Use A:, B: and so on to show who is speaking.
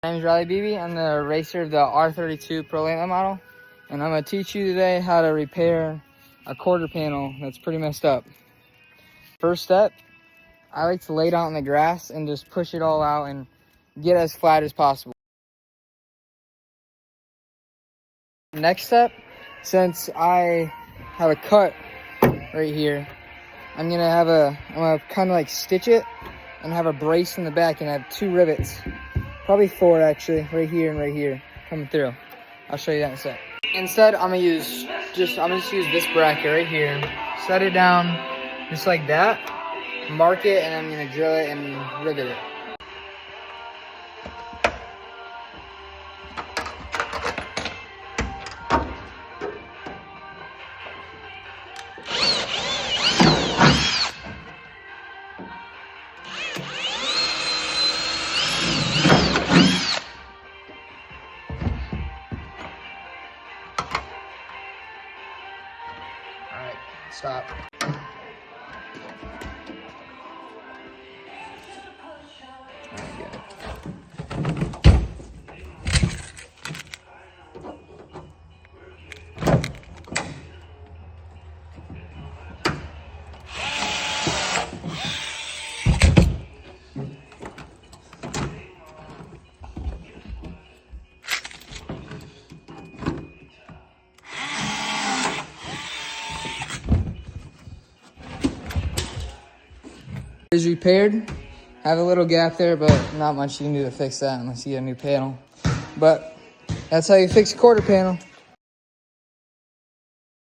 A: My name is Riley Beebe. I'm the racer of the R32 Pro Late model, and I'm going to teach you today how to repair a quarter panel that's pretty messed up. First step, I like to lay it out in the grass and just push it all out and get as flat as possible. Next step, since I have a cut right here, I'm gonna kind of like stitch it and have a brace in the back and have 2 rivets. Probably 4 actually, right here and right here, coming through. I'll show you that in a sec. Instead, I'm gonna just use this bracket right here, set it down just like that, mark it, and I'm gonna drill it and rivet it. Alright, stop. Alright, good. Is repaired. Have a little gap there, but not much you can do to fix that unless you get a new panel. But that's how you fix a quarter panel.